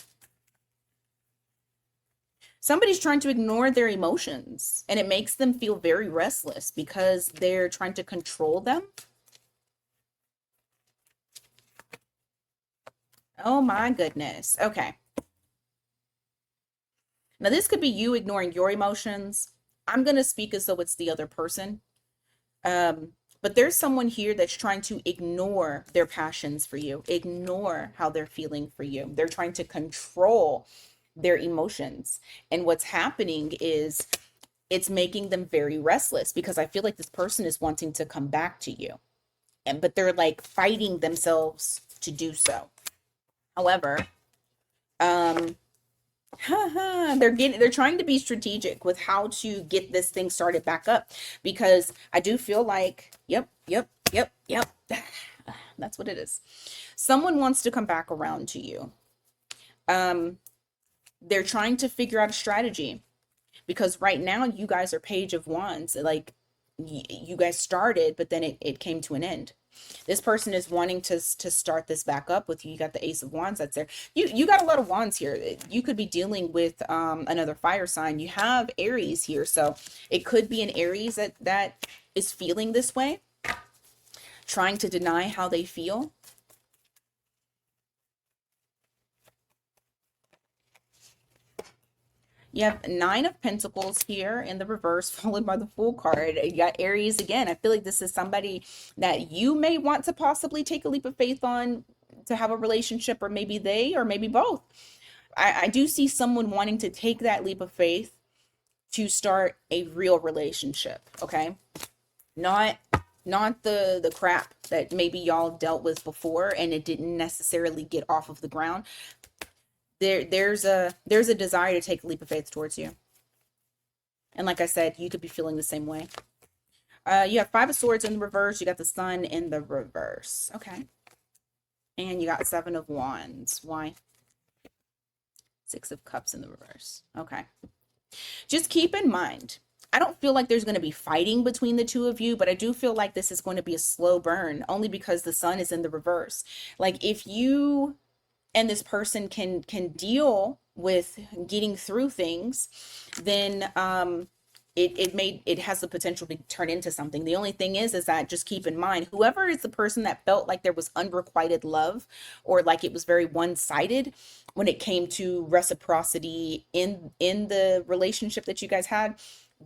Somebody's trying to ignore their emotions, and it makes them feel very restless because they're trying to control them. Oh my goodness. Okay. Now, this could be you ignoring your emotions. I'm going to speak as though it's the other person. But there's someone here that's trying to ignore their passions for you, ignore how they're feeling for you. They're trying to control their emotions. And what's happening is it's making them very restless, because I feel like this person is wanting to come back to you. But they're like fighting themselves to do so. However, they're trying to be strategic with how to get this thing started back up, because I do feel like, yep. That's what it is. Someone wants to come back around to you. They're trying to figure out a strategy, because right now you guys are Page of Wands. Like, you guys started, but then it came to an end. This person is wanting to start this back up with you. You got the Ace of Wands that's there. You got a lot of wands here. You could be dealing with another fire sign. You have Aries here, so it could be an Aries that is feeling this way, trying to deny how they feel. You have Nine of Pentacles here in the reverse, followed by the Fool card. You got Aries again. I feel like this is somebody that you may want to possibly take a leap of faith on to have a relationship, or maybe they, or maybe both. I do see someone wanting to take that leap of faith to start a real relationship, okay? Not the crap that maybe y'all dealt with before and it didn't necessarily get off of the ground. There's a desire to take a leap of faith towards you. And like I said, you could be feeling the same way. You have Five of Swords in the reverse. You got the Sun in the reverse. Okay. And you got Seven of Wands. Why? Six of Cups in the reverse. Okay. Just keep in mind, I don't feel like there's going to be fighting between the two of you, but I do feel like this is going to be a slow burn only because the sun is in the reverse. Like if you and this person can deal with getting through things, then it has the potential to turn into something. The only thing is that just keep in mind, whoever is the person that felt like there was unrequited love or like it was very one-sided when it came to reciprocity in the relationship that you guys had,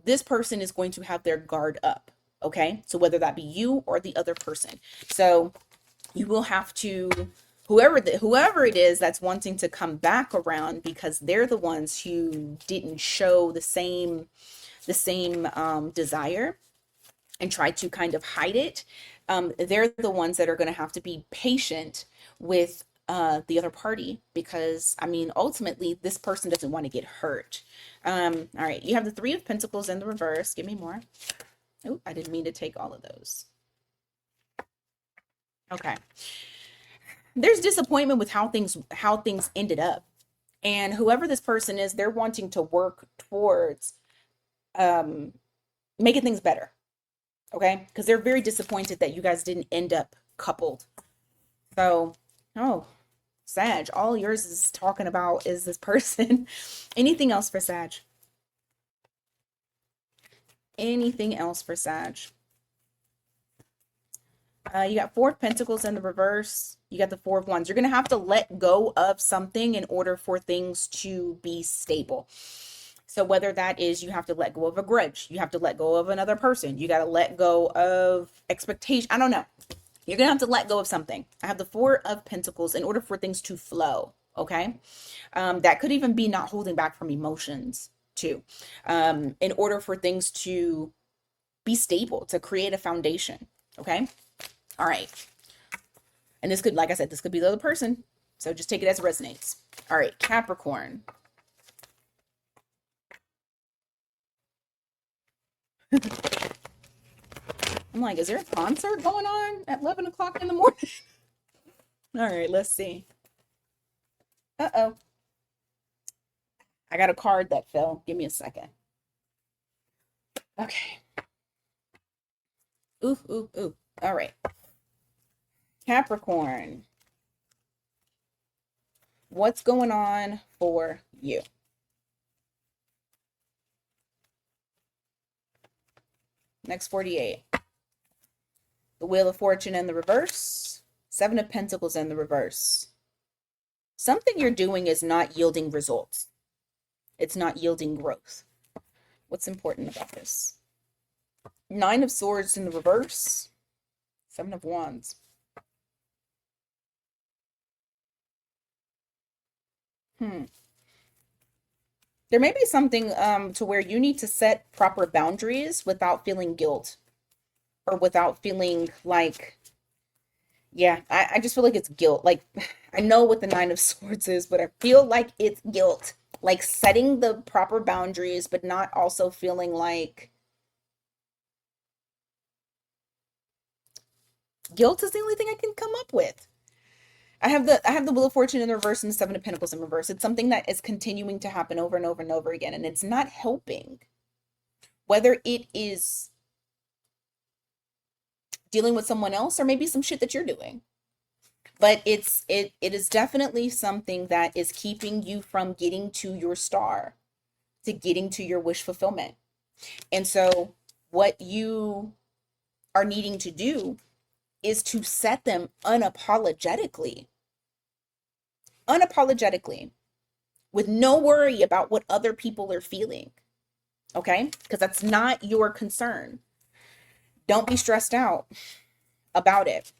this person is going to have their guard up. Okay, so whether that be you or the other person, so you will have to, whoever it is that's wanting to come back around, because they're the ones who didn't show the same desire and try to kind of hide it. They're the ones that are going to have to be patient with the other party, because I mean ultimately this person doesn't want to get hurt. All right, you have the Three of Pentacles in the reverse. Give me more. Oh, I didn't mean to take all of those. Okay. There's disappointment with how things ended up, and whoever this person is, they're wanting to work towards making things better. Okay, because they're very disappointed that you guys didn't end up coupled. So, oh, Sag, all yours is talking about is this person. Anything else for Sag? Anything else for Sag? You got Four of Pentacles in the reverse. You got the Four of Wands. You're going to have to let go of something in order for things to be stable. So whether that is you have to let go of a grudge, you have to let go of another person, you got to let go of expectation. I don't know. You're going to have to let go of something. I have the Four of Pentacles in order for things to flow. Okay. That could even be not holding back from emotions too. In order for things to be stable, to create a foundation. Okay. All right. And this could, like I said, this could be the other person. So just take it as it resonates. All right. Capricorn. I'm like, is there a concert going on at 11 o'clock in the morning? All right, let's see. Uh-oh. I got a card that fell. Give me a second. Okay. Ooh, ooh, ooh. All right. Capricorn. What's going on for you? Next 48. The Wheel of Fortune in the reverse. Seven of Pentacles in the reverse. Something you're doing is not yielding results. It's not yielding growth. What's important about this? Nine of Swords in the reverse. Seven of Wands. There may be something to where you need to set proper boundaries without feeling guilt or without feeling like, yeah, I just feel like it's guilt. Like, I know what the Nine of Swords is, but I feel like it's guilt. Like setting the proper boundaries, but not also feeling like guilt is the only thing I can come up with. I have the Wheel of Fortune in the reverse and the Seven of Pentacles in reverse. It's something that is continuing to happen over and over and over again, and it's not helping. Whether it is dealing with someone else or maybe some shit that you're doing. But it is definitely something that is keeping you from getting to your star, to getting to your wish fulfillment. And so what you are needing to do is to set them unapologetically, with no worry about what other people are feeling. Okay? Because that's not your concern. Don't be stressed out about it.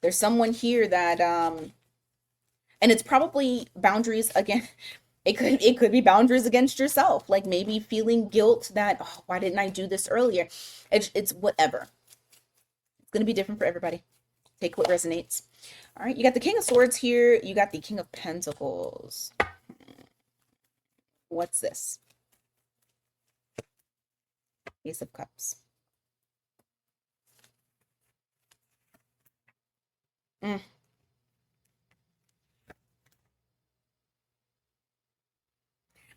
There's someone here that and it's probably boundaries again. It could be boundaries against yourself, like maybe feeling guilt that, oh, why didn't I do this earlier? It's whatever. It's going to be different for everybody. Take what resonates. All right, you got the King of Swords here. You got the King of Pentacles. What's this? Ace of Cups.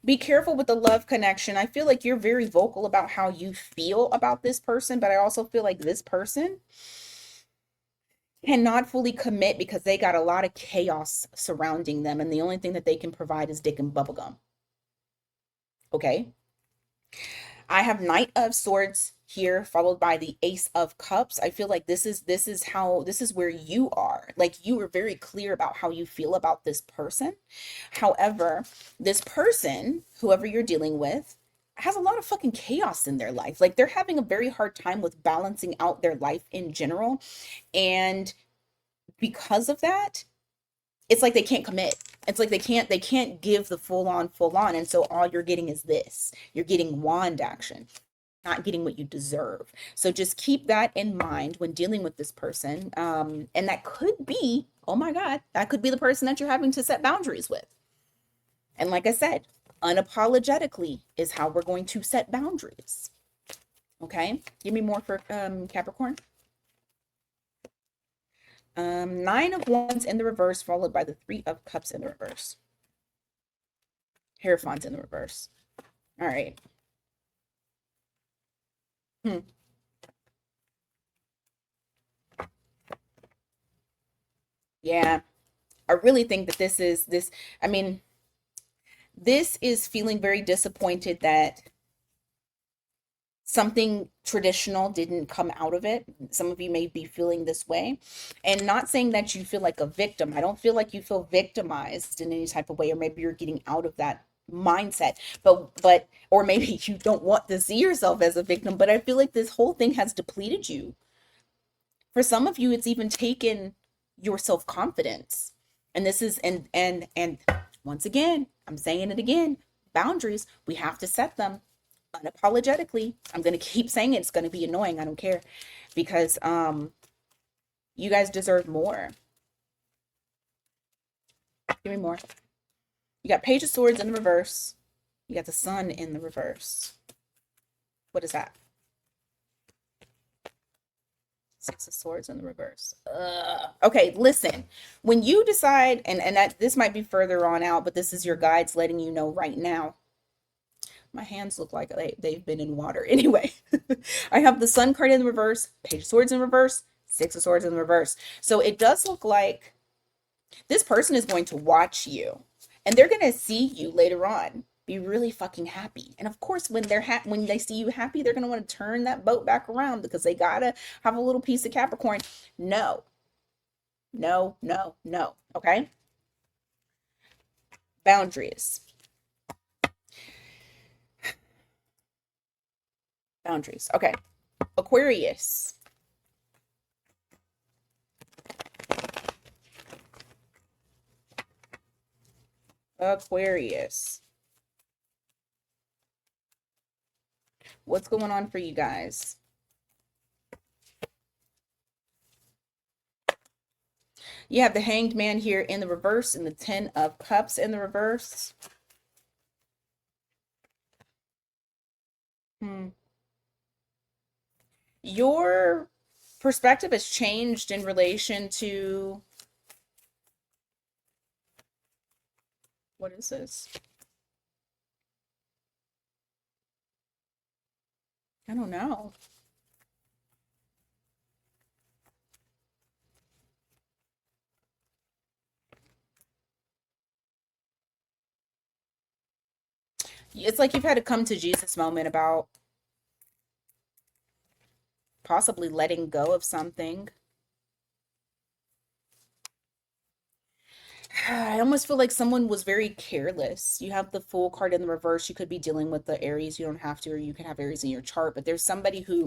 Be careful with the love connection. I feel like you're very vocal about how you feel about this person, but I also feel like this person cannot fully commit because they got a lot of chaos surrounding them, and the only thing that they can provide is dick and bubblegum. Okay? I have Knight of Swords here followed by the Ace of Cups. I feel like this is where you are. Like you are very clear about how you feel about this person. However, this person, whoever you're dealing with, has a lot of fucking chaos in their life. Like they're having a very hard time with balancing out their life in general. And because of that, it's like they can't commit. It's like they can't give the full on. And so all you're getting is this. You're getting wand action, not getting what you deserve. So just keep that in mind when dealing with this person. And that could be, oh my God, that could be the person that you're having to set boundaries with. And like I said, unapologetically is how we're going to set boundaries. Okay, give me more for Capricorn. Nine of Wands in the reverse, followed by the Three of Cups in the reverse. Hierophant in the reverse. All right. Yeah, I really think that I mean, this is feeling very disappointed that something traditional didn't come out of it. Some of you may be feeling this way. And not saying that you feel like a victim. I don't feel like you feel victimized in any type of way, or maybe you're getting out of that mindset. But or maybe you don't want to see yourself as a victim, but I feel like this whole thing has depleted you. For some of you, it's even taken your self-confidence. And this is and once again, I'm saying it again, boundaries, we have to set them unapologetically. I'm going to keep saying it. It's going to be annoying. I don't care, because you guys deserve more. Give me more. You got Page of Swords in the reverse. You got the Sun in the reverse. What is that? Six of Swords in the reverse. Okay, listen. When you decide, and that this might be further on out, but this is your guides letting you know right now. My hands look like they've been in water. Anyway, I have the Sun card in the reverse, Page of Swords in reverse, Six of Swords in the reverse. So it does look like this person is going to watch you, and they're going to see you later on be really fucking happy. And of course, when when they see you happy, they're going to want to turn that boat back around because they got to have a little piece of Capricorn. No. No, no, no. Okay? Boundaries. Boundaries. Okay. Aquarius. Aquarius. What's going on for you guys? You have the Hanged Man here in the reverse and the Ten of Cups in the reverse. Your perspective has changed in relation to, what is this? I don't know. It's like you've had a come to Jesus moment about possibly letting go of something. I almost feel like someone was very careless. You have the Fool card in the reverse. You could be dealing with the Aries. You don't have to, or you can have Aries in your chart. But there's somebody who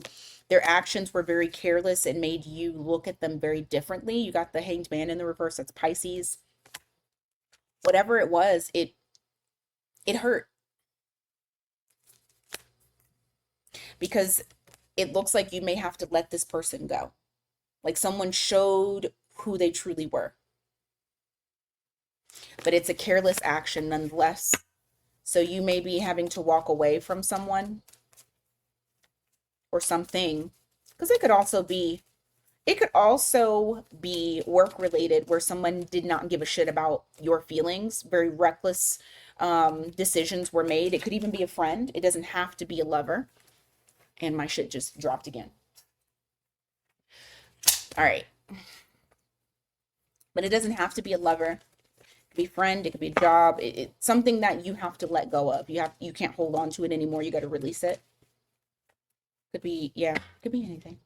their actions were very careless and made you look at them very differently. You got the Hanged Man in the reverse. That's Pisces. Whatever it was, it hurt, because it looks like you may have to let this person go. Like someone showed who they truly were. But it's a careless action nonetheless. So you may be having to walk away from someone or something, because it could also be work related, where someone did not give a shit about your feelings, very reckless Decisions were made. It could even be a friend. It doesn't have to be a lover. And my shit just dropped again. All right. But it doesn't have to be a lover. It could be a friend. It could be a job. It's something that you have to let go of. You can't hold on to it anymore. You got to release it. Could be, yeah, could be anything.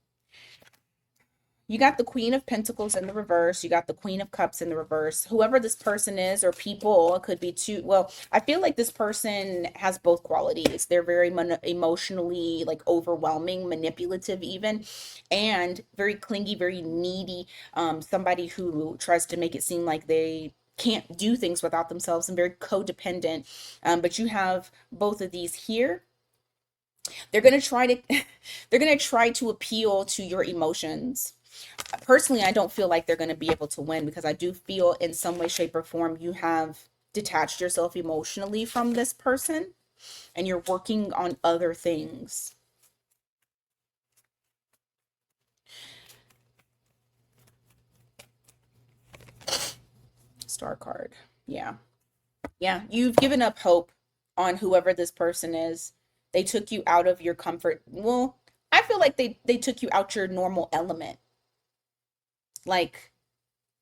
You got the Queen of Pentacles in the reverse. You got the Queen of Cups in the reverse. Whoever this person is, or people, it could be two. Well, I feel like this person has both qualities. They're very emotionally, like, overwhelming, manipulative even, and very clingy, very needy. Somebody who tries to make it seem like they can't do things without themselves, and very codependent. But you have both of these here. They're going to try to they're going to try to appeal to your emotions. Personally, I don't feel like they're going to be able to win, because I do feel in some way, shape, or form you have detached yourself emotionally from this person and you're working on other things. Star card. Yeah. Yeah. You've given up hope on whoever this person is. They took you out of your comfort. Well, I feel like they took you out your normal element. Like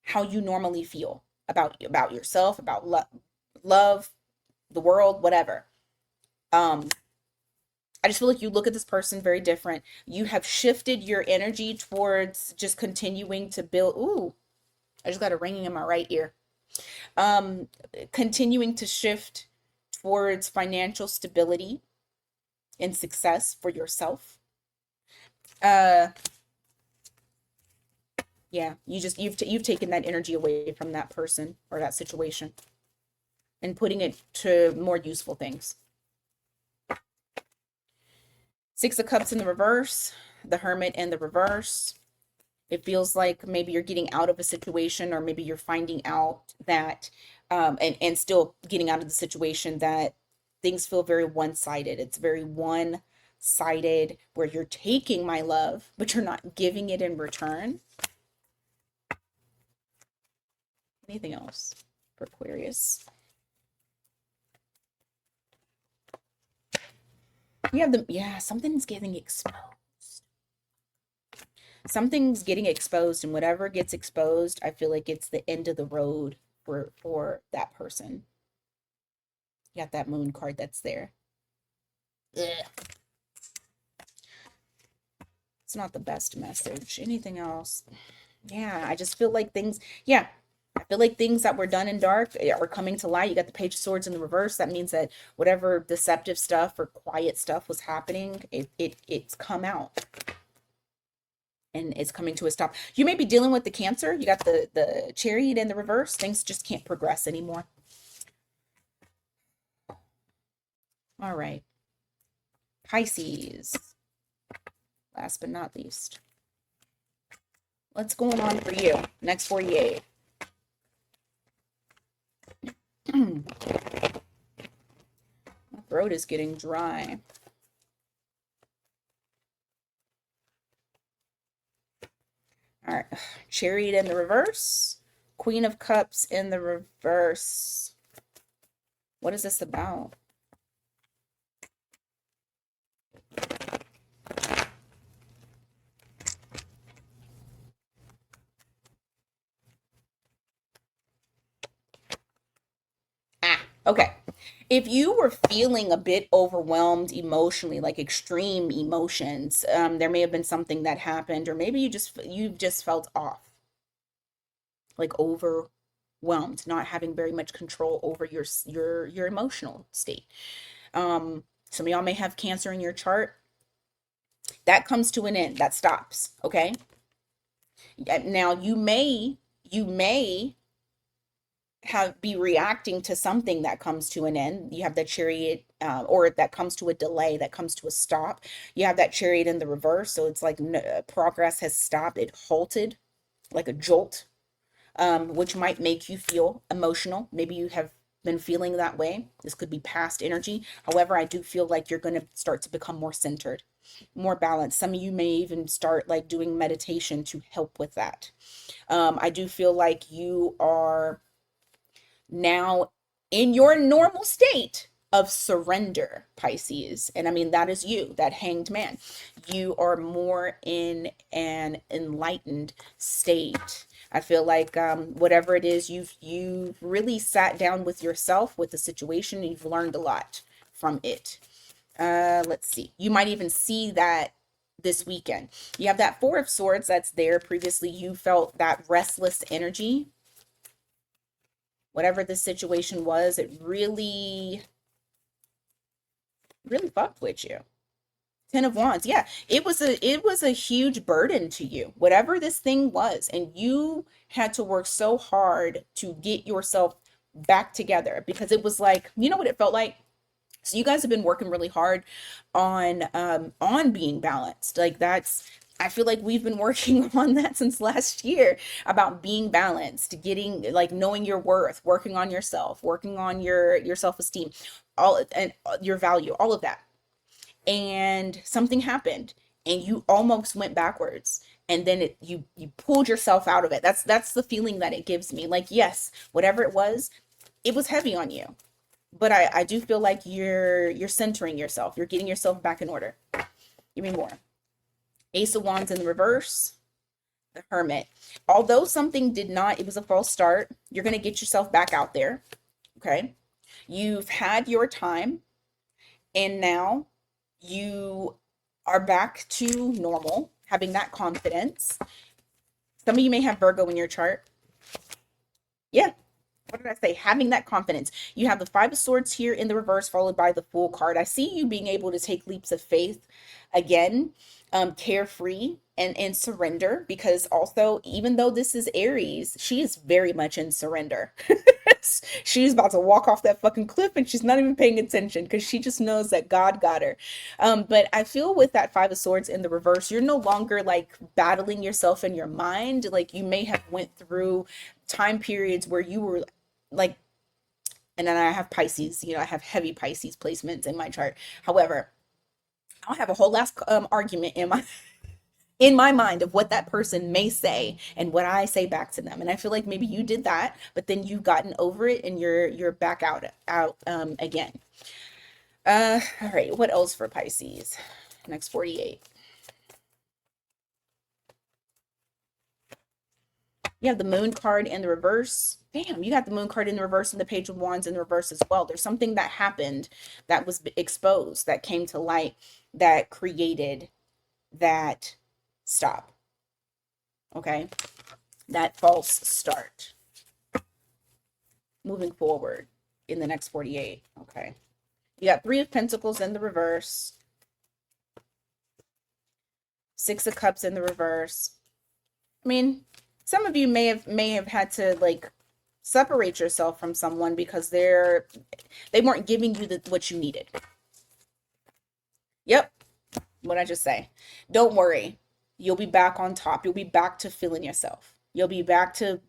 how you normally feel about yourself, about love, the world, whatever. I just feel like you look at this person very different. You have shifted your energy towards just continuing to build. Ooh, I just got a ringing in my right ear. Continuing to shift towards financial stability and success for yourself. Yeah, you've taken that energy away from that person or that situation and putting it to more useful things. Six of Cups in the reverse, the Hermit in the reverse. It feels like maybe you're getting out of a situation, or maybe you're finding out that, and still getting out of the situation, that things feel very one-sided. It's very one-sided, where you're taking my love, but you're not giving it in return. Anything else for Aquarius? You have yeah, something's getting exposed. Something's getting exposed, and whatever gets exposed, I feel like it's the end of the road for that person. You got that Moon card that's there. Ugh. It's not the best message. Anything else? Yeah, I just feel like things, yeah, I feel like things that were done in dark are coming to light. You got the Page of Swords in the reverse. That means that whatever deceptive stuff or quiet stuff was happening, it's come out. And it's coming to a stop. You may be dealing with the Cancer. You got the Chariot in the reverse. Things just can't progress anymore. All right. Pisces. Last but not least. What's going on for you? Next 48. My throat is getting dry. All right. Chariot in the reverse. Queen of Cups in the reverse. What is this about? Okay. If you were feeling a bit overwhelmed emotionally, like extreme emotions, there may have been something that happened, or maybe you've just felt off, like overwhelmed, not having very much control over your emotional state. Some of y'all may have Cancer in your chart. That comes to an end. That stops. Okay. Now you may be reacting to something that comes to an end. You have that Chariot, or that comes to a delay, that comes to a stop. You have that Chariot in the reverse, so it's like progress has stopped. It halted, like a jolt, which might make you feel emotional. Maybe you have been feeling that way. This could be past energy. However, I do feel like you're going to start to become more centered, more balanced. Some of you may even start like doing meditation to help with that. I do feel like you are now in your normal state of surrender, Pisces. And I mean, that is you, that hanged man. You are more in an enlightened state. I feel like whatever it is, you've really sat down with yourself, with the situation, and you've learned a lot from it. Let's see. You might even see that this weekend. You have that Four of Swords that's there. Previously, you felt that restless energy. Whatever the situation was, it really, really fucked with you. Ten of Wands. Yeah, it was a huge burden to you, whatever this thing was, and you had to work so hard to get yourself back together because it was like, you know what it felt like? So you guys have been working really hard on being balanced. Like that's I feel like we've been working on that since last year about being balanced, getting like knowing your worth, working on yourself, working on your self-esteem, all and your value, all of that. And something happened and you almost went backwards. And then you pulled yourself out of it. That's the feeling that it gives me. Like, yes, whatever it was heavy on you, but I do feel like you're centering yourself. You're getting yourself back in order. Give me more. Ace of Wands in the reverse. The Hermit. Although something did not, it was a false start, you're going to get yourself back out there. Okay. You've had your time and now you are back to normal, having that confidence. Some of you may have Virgo in your chart. Yeah, what did I say? Having that confidence. You have the Five of Swords here in the reverse, followed by the Fool card. I see you being able to take leaps of faith again, carefree and surrender, because also, even though this is Aries, she is very much in surrender. She's about to walk off that fucking cliff and she's not even paying attention because she just knows that God got her. But I feel with that Five of Swords in the reverse, you're no longer like battling yourself in your mind. Like you may have went through time periods where you were like, and then I have Pisces, I have heavy Pisces placements in my chart. However, I'll have a whole last argument in my mind of what that person may say and what I say back to them. And I feel like maybe you did that, but then you've gotten over it and you're back out again. All right, what else for Pisces? Next 48. You have the Moon card in the reverse. Damn, you got the Moon card in the reverse and the Page of Wands in the reverse as well. There's something that happened that was exposed, that came to light, that created that stop. Okay? That false start. Moving forward in the next 48. Okay. You got Three of Pentacles in the reverse. Six of Cups in the reverse. I mean, some of you may have had to like separate yourself from someone because they weren't giving you what you needed. Yep. What I just say. Don't worry. You'll be back on top. You'll be back to feeling yourself. You'll be back to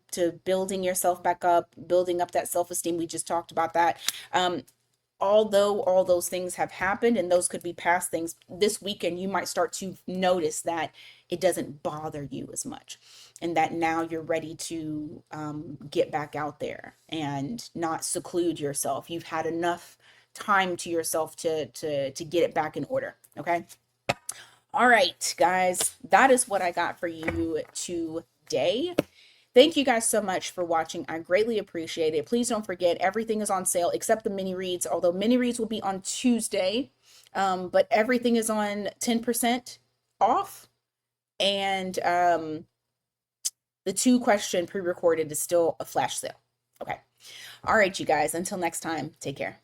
building yourself back up, building up that self-esteem. We just talked about that. Although all those things have happened and those could be past things, this weekend you might start to notice that it doesn't bother you as much, and that now you're ready to get back out there and not seclude yourself. You've had enough time to yourself to get it back in order. Okay. All right, guys, that is what I got for you today. Thank you guys so much for watching. I greatly appreciate it. Please don't forget, everything is on sale except the mini reads, although mini reads will be on Tuesday. But everything is on 10% off. And the 2-question pre-recorded is still a flash sale. Okay. All right, you guys, until next time, take care.